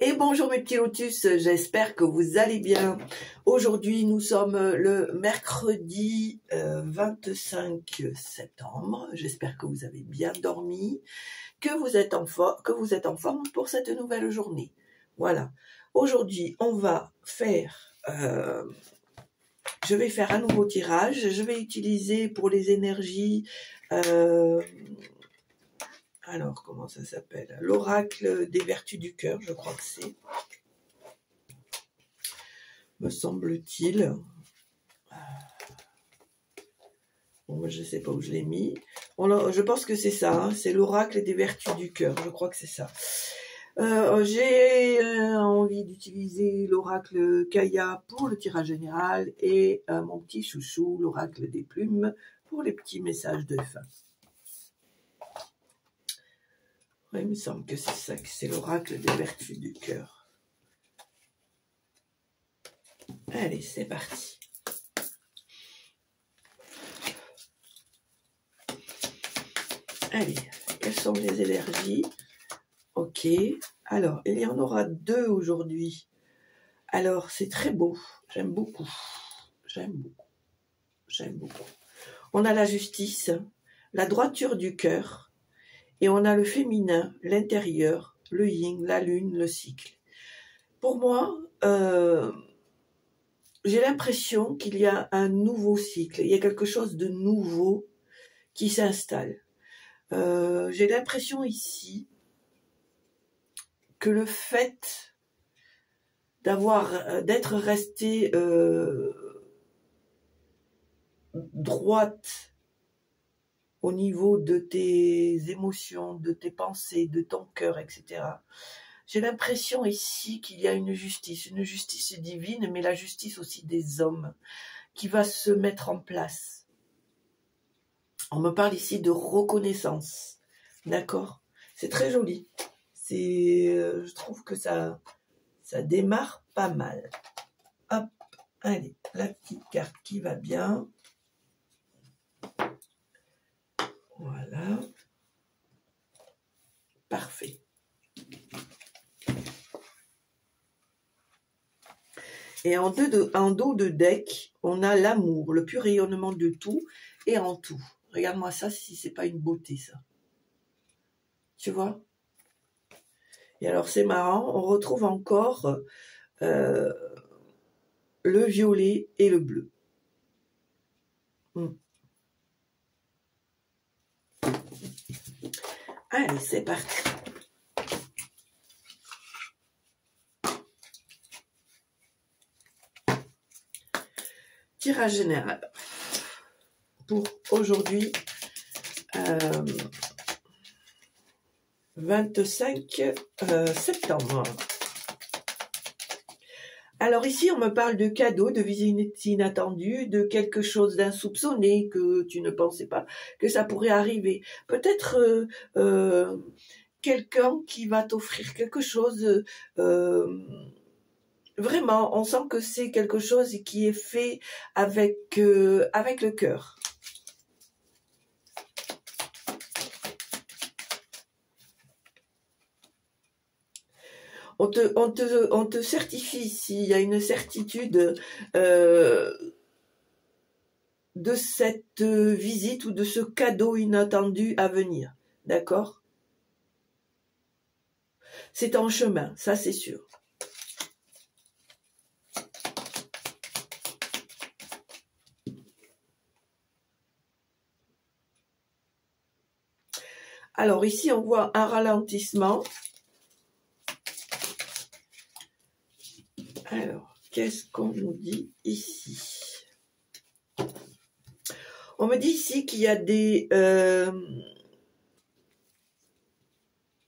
Et bonjour mes petits lotus, j'espère que vous allez bien. Aujourd'hui, nous sommes le mercredi 25 septembre. J'espère que vous avez bien dormi, que vous êtes en forme pour cette nouvelle journée. Voilà. Aujourd'hui, on va faire... je vais faire un nouveau tirage. Je vais utiliser pour les énergies... alors, comment ça s'appelle? L'oracle des vertus du cœur, je crois que c'est. Me semble-t-il. Bon, je ne sais pas où je l'ai mis. Je pense que c'est ça, hein, c'est l'oracle des vertus du cœur, je crois que c'est ça. J'ai envie d'utiliser l'oracle Kaya pour le tirage général et mon petit chouchou, l'oracle des plumes, pour les petits messages de fin. Ouais, il me semble que c'est ça, que c'est l'oracle des vertus du cœur. Allez, c'est parti. Allez, quelles sont les énergies? Ok, alors, il y en aura 2 aujourd'hui. Alors, c'est très beau, j'aime beaucoup. J'aime beaucoup. J'aime beaucoup. On a la justice, la droiture du cœur, et on a le féminin, l'intérieur, le yin, la lune, le cycle. Pour moi, j'ai l'impression qu'il y a un nouveau cycle, il y a quelque chose de nouveau qui s'installe. J'ai l'impression ici que le fait d'être resté droite au niveau de tes émotions, de tes pensées, de ton cœur, etc. J'ai l'impression ici qu'il y a une justice divine, mais la justice aussi des hommes, qui va se mettre en place. On me parle ici de reconnaissance, d'accord? C'est très joli. Je trouve que ça démarre pas mal. Hop, allez, la petite carte qui va bien. Voilà. Parfait. Et en dos de deck, on a l'amour, le pur rayonnement de tout et en tout. Regarde-moi ça, si c'est pas une beauté, ça. Tu vois? Et alors, c'est marrant, on retrouve encore le violet et le bleu. Allez, c'est parti. Tirage général pour aujourd'hui, 25 septembre. Alors ici, on me parle de cadeaux, de visites inattendues, de quelque chose d'insoupçonné que tu ne pensais pas que ça pourrait arriver. Peut-être quelqu'un qui va t'offrir quelque chose. Vraiment, on sent que c'est quelque chose qui est fait avec le cœur. On te certifie ici, il y a une certitude de cette visite ou de ce cadeau inattendu à venir. D'accord? C'est en chemin, ça c'est sûr. Alors ici, on voit un ralentissement. Alors, qu'est-ce qu'on nous dit ici? On me dit ici qu'il y a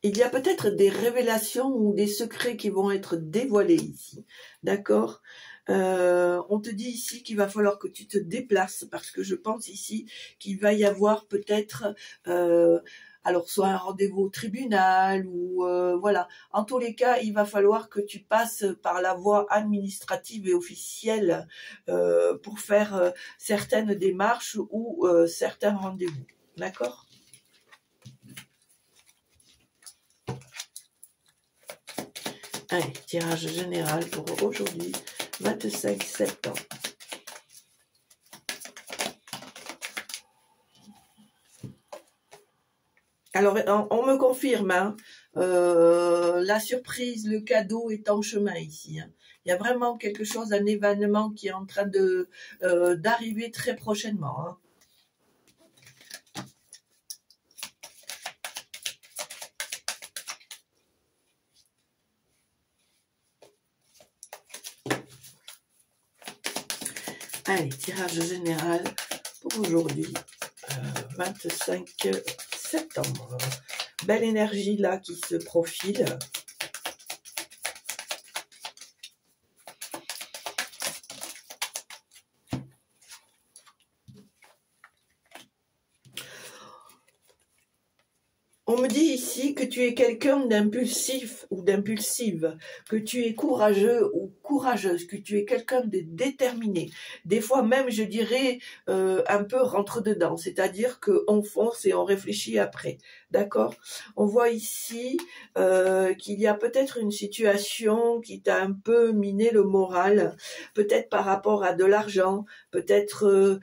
il y a peut-être des révélations ou des secrets qui vont être dévoilés ici. D'accord? On te dit ici qu'il va falloir que tu te déplaces parce que je pense ici qu'il va y avoir peut-être... alors, soit un rendez-vous au tribunal ou voilà. En tous les cas, il va falloir que tu passes par la voie administrative et officielle pour faire certaines démarches ou certains rendez-vous. D'accord? Allez, tirage général pour aujourd'hui, 25 septembre. Alors, on me confirme, hein, la surprise, le cadeau est en chemin ici. Hein. Il y a vraiment quelque chose, un événement qui est en train de d'arriver très prochainement. Hein. Allez, tirage général pour aujourd'hui, 25 septembre. Belle énergie là qui se profile. On me dit ici que tu es quelqu'un d'impulsif ou d'impulsive, que tu es courageux ou courageuse, que tu es quelqu'un de déterminé. Des fois même, je dirais, un peu rentre-dedans, c'est-à-dire qu'on fonce et on réfléchit après. D'accord? On voit ici qu'il y a peut-être une situation qui t'a un peu miné le moral, peut-être par rapport à de l'argent, peut-être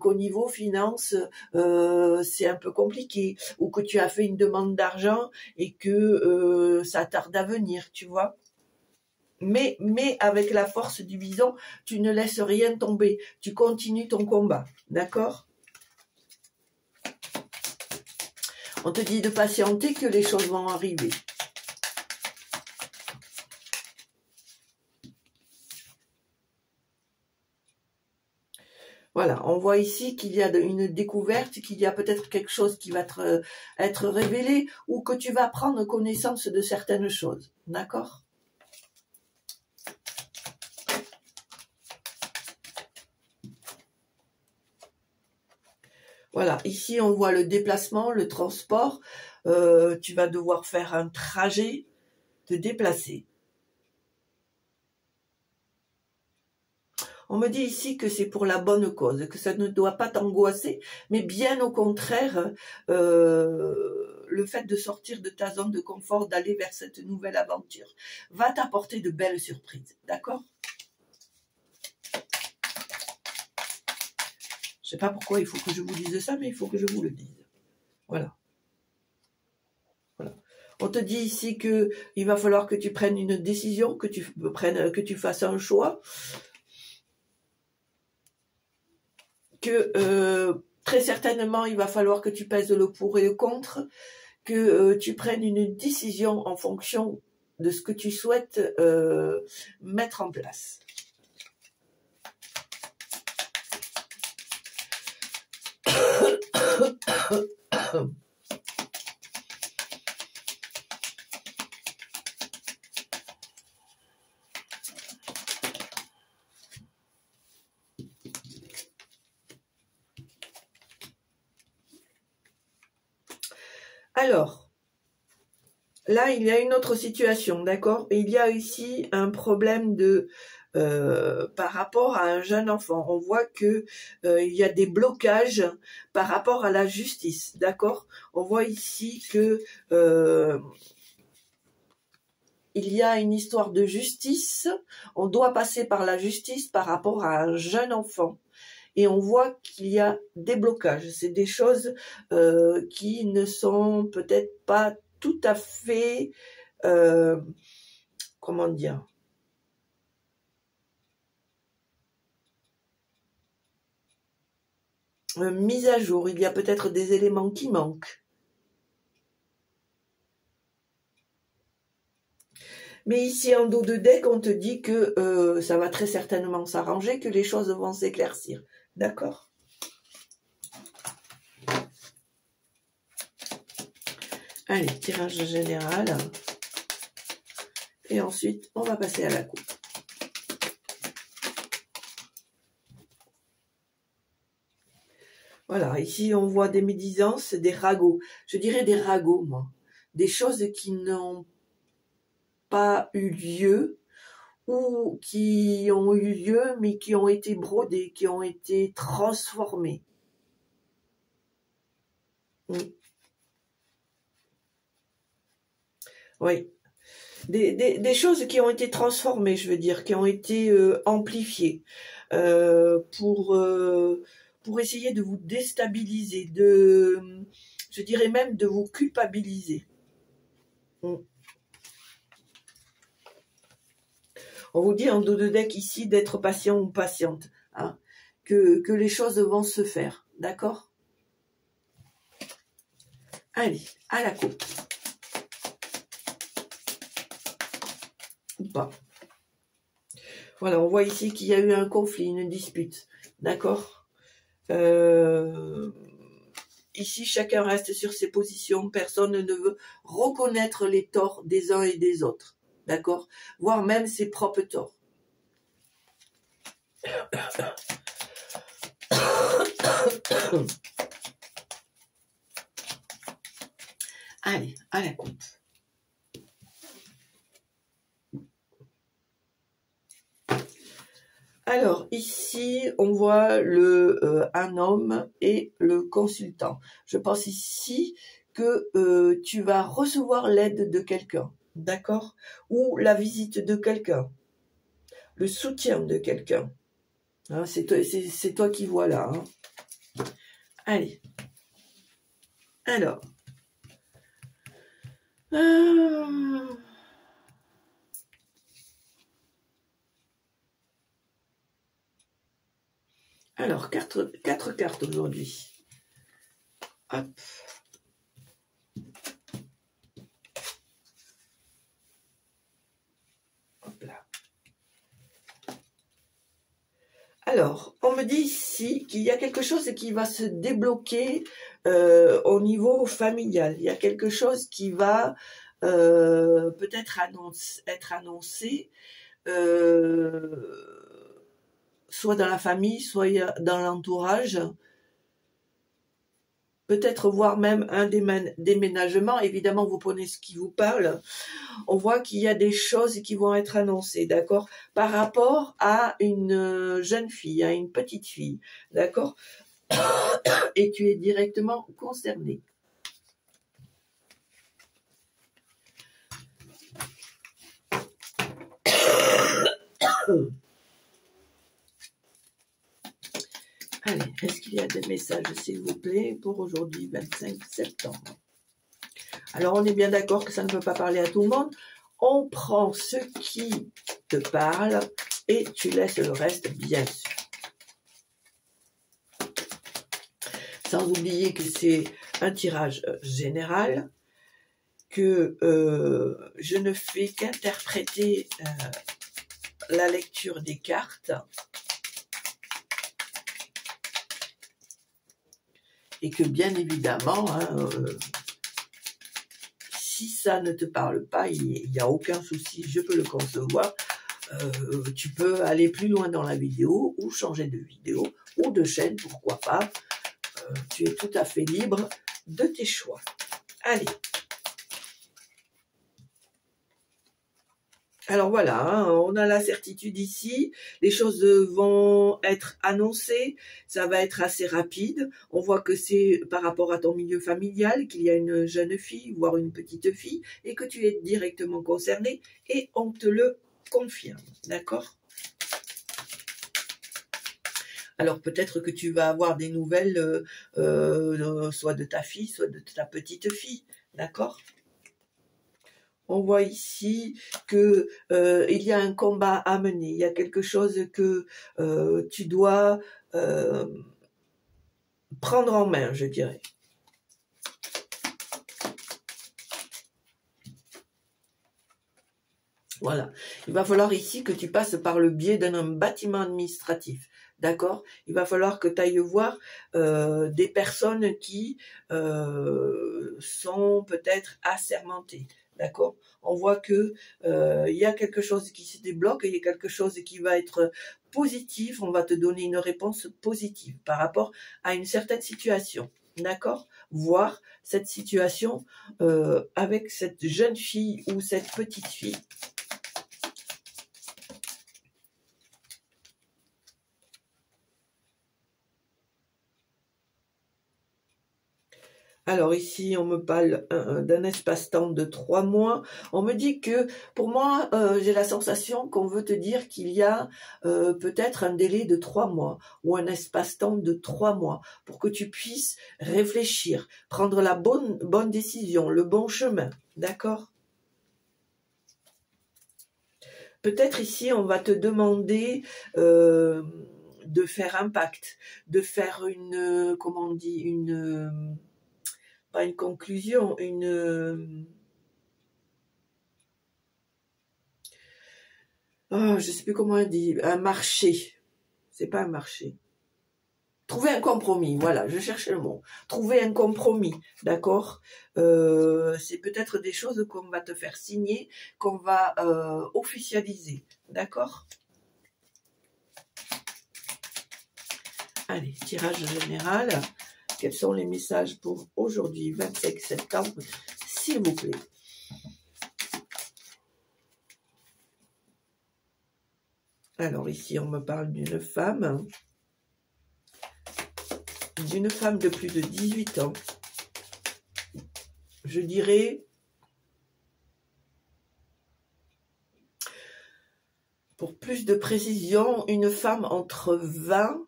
qu'au niveau finance, c'est un peu compliqué, ou que tu as fait une demande d'argent et que ça tarde à venir, tu vois. Mais avec la force du bison, tu ne laisses rien tomber, tu continues ton combat, d'accord? On te dit de patienter, que les choses vont arriver. Voilà, on voit ici qu'il y a une découverte, qu'il y a peut-être quelque chose qui va être révélé, ou que tu vas prendre connaissance de certaines choses, d'accord? Voilà, ici on voit le déplacement, le transport, tu vas devoir faire un trajet, te déplacer. On me dit ici que c'est pour la bonne cause, que ça ne doit pas t'angoisser, mais bien au contraire, le fait de sortir de ta zone de confort, d'aller vers cette nouvelle aventure, va t'apporter de belles surprises, d'accord? Je ne sais pas pourquoi il faut que je vous dise ça, mais il faut que je vous le dise. Voilà. Voilà. On te dit ici que il va falloir que tu prennes une décision, que tu fasses un choix, que très certainement il va falloir que tu pèses le pour et le contre, que tu prennes une décision en fonction de ce que tu souhaites mettre en place. Alors, là, il y a une autre situation, d'accord? Il y a ici un problème de par rapport à un jeune enfant. On voit que il y a des blocages par rapport à la justice, d'accord? On voit ici que il y a une histoire de justice. On doit passer par la justice par rapport à un jeune enfant. Et on voit qu'il y a des blocages. C'est des choses qui ne sont peut-être pas tout à fait, comment dire, mises à jour. Il y a peut-être des éléments qui manquent. Mais ici, en dos de deck, on te dit que ça va très certainement s'arranger, que les choses vont s'éclaircir. D'accord? Allez, tirage général. Et ensuite, on va passer à la coupe. Voilà, ici, on voit des médisances, des ragots. Je dirais des ragots, moi. Des choses qui n'ont pas eu lieu, ou qui ont eu lieu, mais qui ont été brodées, qui ont été transformées. Oui. des choses qui ont été transformées, je veux dire, qui ont été amplifiées pour essayer de vous déstabiliser, je dirais même de vous culpabiliser. On vous dit en dos de deck ici d'être patient ou patiente, hein, que les choses vont se faire, d'accord? Allez, à la coupe. Ou pas. Voilà, on voit ici qu'il y a eu un conflit, une dispute, d'accord? Ici, chacun reste sur ses positions, personne ne veut reconnaître les torts des uns et des autres, d'accord? Voire même ses propres torts. Allez, à la coupe. Alors, ici, on voit un homme et le consultant. Je pense ici que tu vas recevoir l'aide de quelqu'un, d'accord? Ou la visite de quelqu'un, le soutien de quelqu'un. Hein, c'est toi qui vois là. Hein. Allez. Alors. Alors, quatre cartes aujourd'hui. Hop. Hop là. Alors, on me dit ici qu'il y a quelque chose qui va se débloquer au niveau familial. Il y a quelque chose qui va peut-être être annoncé soit dans la famille, soit dans l'entourage. Peut-être voir même un déménagement. Évidemment, vous prenez ce qui vous parle. On voit qu'il y a des choses qui vont être annoncées, d'accord, par rapport à une jeune fille, à une petite fille, d'accord, et tu es directement concerné. Allez, est-ce qu'il y a des messages, s'il vous plaît, pour aujourd'hui, 25 septembre? Alors, on est bien d'accord que ça ne peut pas parler à tout le monde. On prend ce qui te parle et tu laisses le reste, bien sûr. Sans oublier que c'est un tirage général, que je ne fais qu'interpréter la lecture des cartes. Et que bien évidemment, hein, si ça ne te parle pas, il n'y a aucun souci, je peux le concevoir. Tu peux aller plus loin dans la vidéo ou changer de vidéo ou de chaîne, pourquoi pas. Tu es tout à fait libre de tes choix. Allez. Alors voilà, hein, on a la certitude ici, les choses vont être annoncées, ça va être assez rapide. On voit que c'est par rapport à ton milieu familial, qu'il y a une jeune fille, voire une petite fille, et que tu es directement concerné, et on te le confirme, d'accord? Alors peut-être que tu vas avoir des nouvelles, soit de ta fille, soit de ta petite fille, d'accord? On voit ici que il y a un combat à mener, il y a quelque chose que tu dois prendre en main, je dirais. Voilà. Il va falloir ici que tu passes par le biais d'un bâtiment administratif. D'accord? Il va falloir que tu ailles voir des personnes qui sont peut-être assermentées. D'accord? On voit que il y a quelque chose qui se débloque, il y a quelque chose qui va être positif. On va te donner une réponse positive par rapport à une certaine situation. D'accord? Voir cette situation avec cette jeune fille ou cette petite fille. Alors ici, on me parle d'un espace-temps de 3 mois. On me dit que, pour moi, j'ai la sensation qu'on veut te dire qu'il y a peut-être un délai de 3 mois ou un espace-temps de 3 mois pour que tu puisses réfléchir, prendre la bonne décision, le bon chemin. D'accord? Peut-être ici, on va te demander de faire un pacte, de faire une, comment on dit, pas une conclusion, je sais plus comment on dit, un marché. C'est pas un marché. Trouver un compromis, voilà, je cherchais le mot. Trouver un compromis, d'accord? C'est peut-être des choses qu'on va te faire signer, qu'on va officialiser, d'accord? Allez, tirage général. Quels sont les messages pour aujourd'hui, 25 septembre, s'il vous plaît? Alors ici, on me parle d'une femme de plus de 18 ans. Je dirais, pour plus de précision, une femme entre 20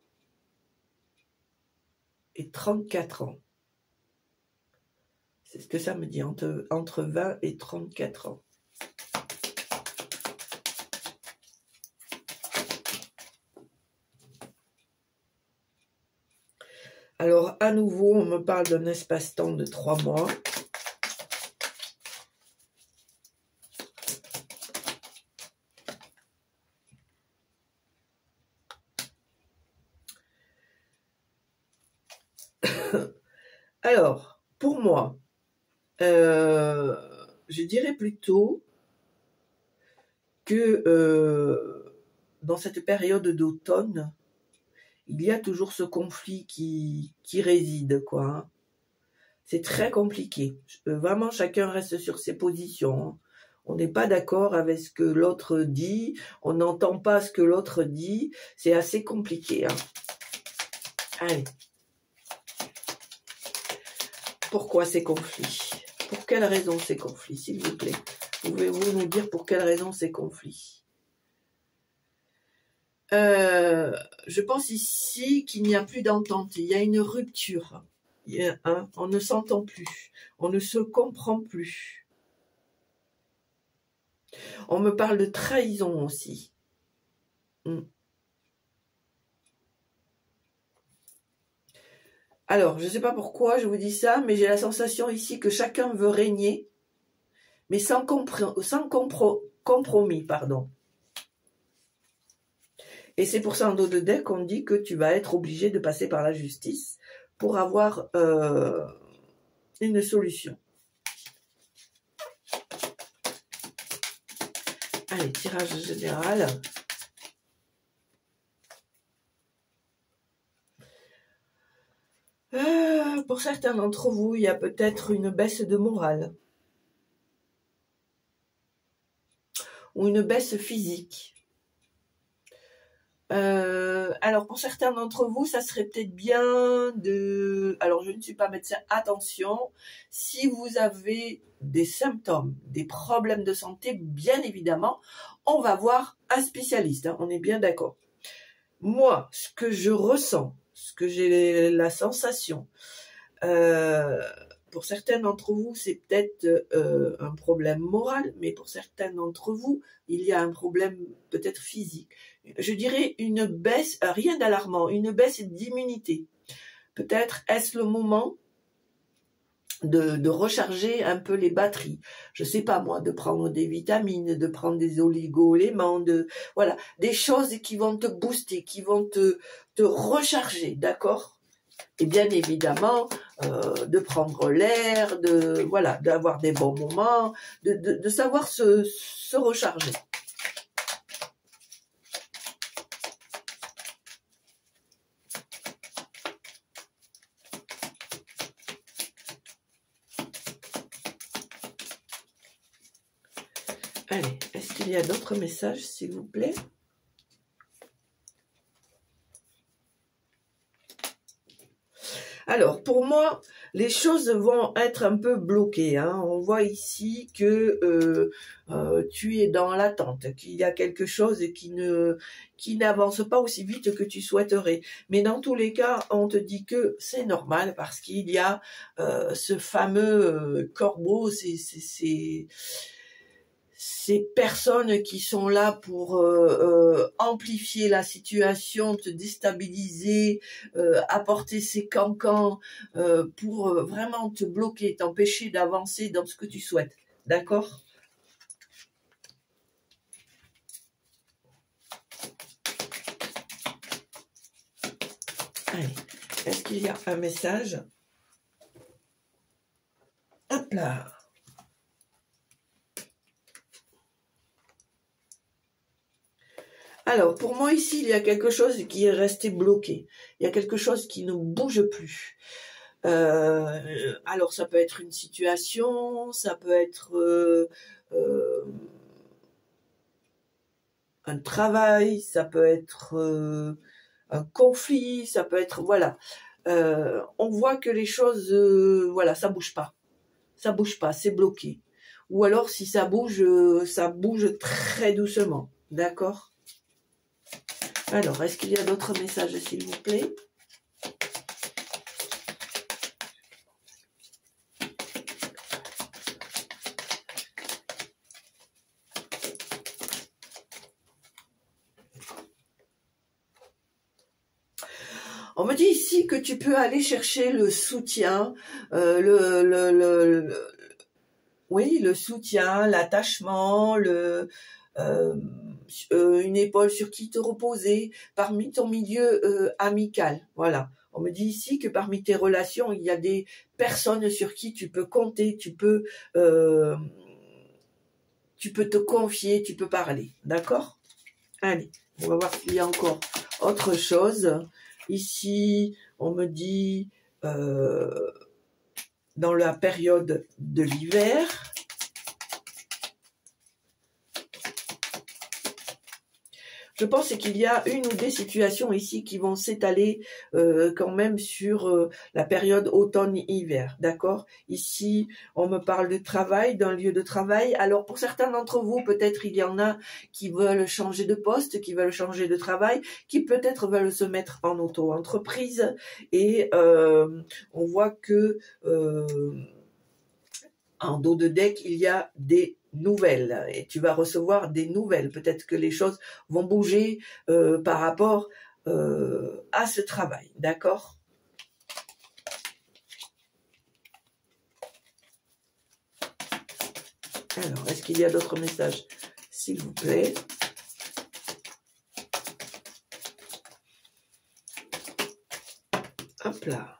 et 34 ans. C'est ce que ça me dit, entre 20 et 34 ans. Alors, à nouveau, on me parle d'un espace-temps de 3 mois. Alors, pour moi, je dirais plutôt que dans cette période d'automne, il y a toujours ce conflit qui réside, quoi. Hein. C'est très compliqué. Vraiment, chacun reste sur ses positions. Hein. On n'est pas d'accord avec ce que l'autre dit. On n'entend pas ce que l'autre dit. C'est assez compliqué. Hein. Allez. Pourquoi ces conflits? Pour quelles raisons ces conflits, s'il vous plaît? Pouvez-vous nous dire pour quelles raisons ces conflits? Je pense ici qu'il n'y a plus d'entente. Il y a une rupture. On ne s'entend plus. On ne se comprend plus. On me parle de trahison aussi. Alors, je ne sais pas pourquoi je vous dis ça, mais j'ai la sensation ici que chacun veut régner, mais sans compromis, pardon. Et c'est pour ça, en dos de deck, on dit que tu vas être obligé de passer par la justice pour avoir une solution. Allez, tirage général. Pour certains d'entre vous, il y a peut-être une baisse de morale. Ou une baisse physique. Alors, pour certains d'entre vous, ça serait peut-être bien de... Alors, je ne suis pas médecin, attention. Si vous avez des symptômes, des problèmes de santé, bien évidemment, on va voir un spécialiste. Hein, on est bien d'accord. Moi, ce que je ressens, ce que j'ai la sensation... pour certains d'entre vous, c'est peut-être un problème moral, mais pour certains d'entre vous, il y a un problème peut-être physique. Je dirais une baisse, rien d'alarmant, une baisse d'immunité. Peut-être est-ce le moment de recharger un peu les batteries. Je sais pas moi, de prendre des vitamines, de prendre des oligo-éléments, voilà, des choses qui vont te booster, qui vont te recharger, d'accord ? Et bien évidemment, de prendre l'air, voilà, d'avoir des bons moments, de savoir se recharger. Allez, est-ce qu'il y a d'autres messages, s'il vous plaît? Alors, pour moi, les choses vont être un peu bloquées. Hein. On voit ici que tu es dans l'attente, qu'il y a quelque chose qui n'avance pas aussi vite que tu souhaiterais. Mais dans tous les cas, on te dit que c'est normal parce qu'il y a ce fameux corbeau, ces personnes qui sont là pour amplifier la situation, te déstabiliser, apporter ces cancans pour vraiment te bloquer, t'empêcher d'avancer dans ce que tu souhaites. D'accord ? Allez, est-ce qu'il y a un message ? Hop là ! Alors, pour moi, ici, il y a quelque chose qui est resté bloqué. Il y a quelque chose qui ne bouge plus. Alors, ça peut être une situation, ça peut être un travail, ça peut être un conflit, ça peut être... Voilà. On voit que les choses... voilà, ça bouge pas. Ça bouge pas, c'est bloqué. Ou alors, si ça bouge très doucement. D'accord ? Alors, est-ce qu'il y a d'autres messages, s'il vous plaît? On me dit ici que tu peux aller chercher le soutien, oui, le soutien, l'attachement, une épaule sur qui te reposer parmi ton milieu amical. Voilà. On me dit ici que parmi tes relations, il y a des personnes sur qui tu peux compter, tu peux te confier, tu peux parler. D'accord? Allez, on va voir s'il y a encore autre chose. Ici, on me dit dans la période de l'hiver, je pense qu'il y a une ou des situations ici qui vont s'étaler quand même sur la période automne-hiver, d'accord? Ici, on me parle de travail, d'un lieu de travail. Alors, pour certains d'entre vous, peut-être il y en a qui veulent changer de poste, qui veulent changer de travail, qui peut-être veulent se mettre en auto-entreprise. Et on voit que en dos de deck, il y a des nouvelles et tu vas recevoir des nouvelles. Peut-être que les choses vont bouger par rapport à ce travail, d'accord? Alors, est-ce qu'il y a d'autres messages, s'il vous plaît? Hop là.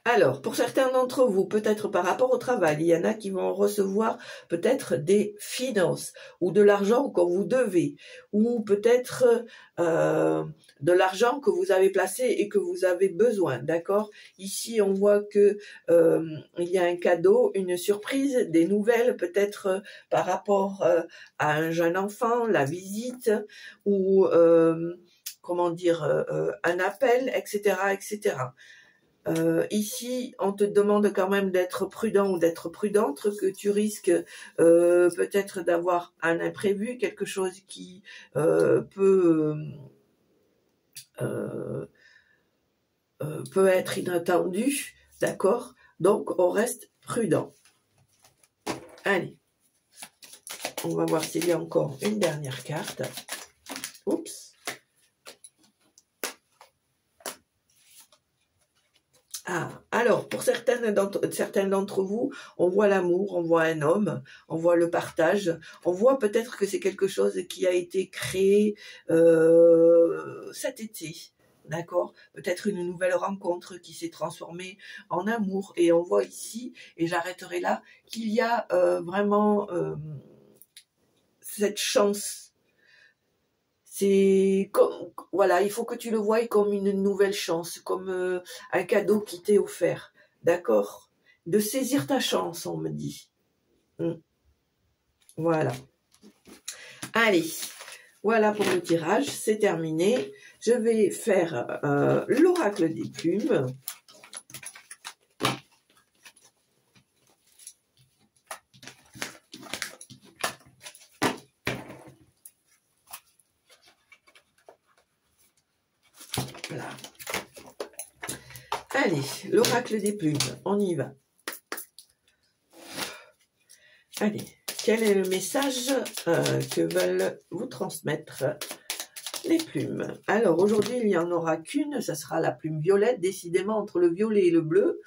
Alors, pour certains d'entre vous, peut-être par rapport au travail, il y en a qui vont recevoir peut-être des finances ou de l'argent qu'on vous devez, ou peut-être de l'argent que vous avez placé et que vous avez besoin, d'accord? Ici, on voit que il y a un cadeau, une surprise, des nouvelles, peut-être par rapport à un jeune enfant, la visite, ou comment dire, un appel, etc., etc. Ici, on te demande quand même d'être prudent ou d'être prudente, que tu risques peut-être d'avoir un imprévu, quelque chose qui peut être inattendu, d'accord? Donc, on reste prudent. Allez, on va voir s'il y a encore une dernière carte. Oups. Ah, alors, pour certains d'entre vous, on voit l'amour, on voit un homme, on voit le partage, on voit peut-être que c'est quelque chose qui a été créé cet été, d'accord? Peut-être une nouvelle rencontre qui s'est transformée en amour. Et on voit ici, et j'arrêterai là, qu'il y a vraiment cette chance. C'est comme, voilà, il faut que tu le voies comme une nouvelle chance, comme un cadeau qui t'est offert, d'accord? De saisir ta chance, on me dit. Voilà. Allez, voilà pour le tirage, c'est terminé. je vais faire l'oracle des plumes. Voilà. Allez, l'oracle des plumes, on y va. Allez, quel est le message que veulent vous transmettre les plumes? Alors, aujourd'hui, il n'y en aura qu'une, ça sera la plume violette, décidément entre le violet et le bleu.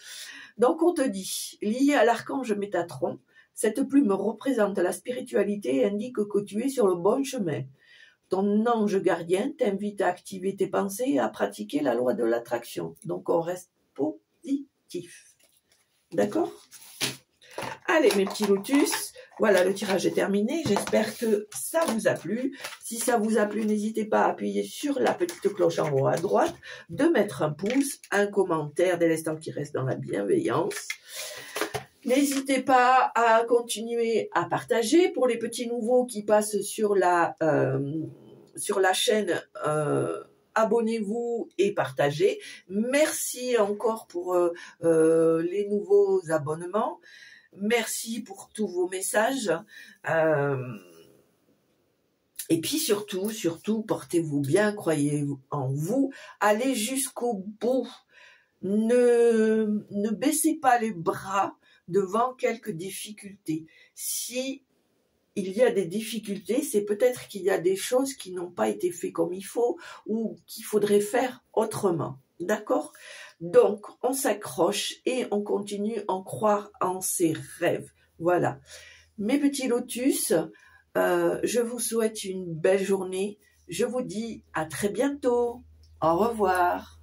Donc, on te dit, lié à l'archange Métatron, cette plume représente la spiritualité et indique que tu es sur le bon chemin. Ton ange gardien t'invite à activer tes pensées et à pratiquer la loi de l'attraction. Donc, on reste positif. D'accord? Allez, mes petits lotus, voilà, le tirage est terminé. J'espère que ça vous a plu. Si ça vous a plu, n'hésitez pas à appuyer sur la petite cloche en haut à droite, de mettre un pouce, un commentaire dès l'instant qui reste dans la bienveillance. N'hésitez pas à continuer à partager. Pour les petits nouveaux qui passent sur la chaîne, abonnez-vous et partagez. Merci encore pour les nouveaux abonnements. Merci pour tous vos messages. Et puis surtout, portez-vous bien, croyez en vous, allez jusqu'au bout. Ne baissez pas les bras devant quelques difficultés. Si il y a des difficultés, c'est peut-être qu'il y a des choses qui n'ont pas été faites comme il faut ou qu'il faudrait faire autrement. D'accord? Donc, on s'accroche et on continue à croire en ses rêves. Voilà. Mes petits lotus, je vous souhaite une belle journée. Je vous dis à très bientôt. Au revoir.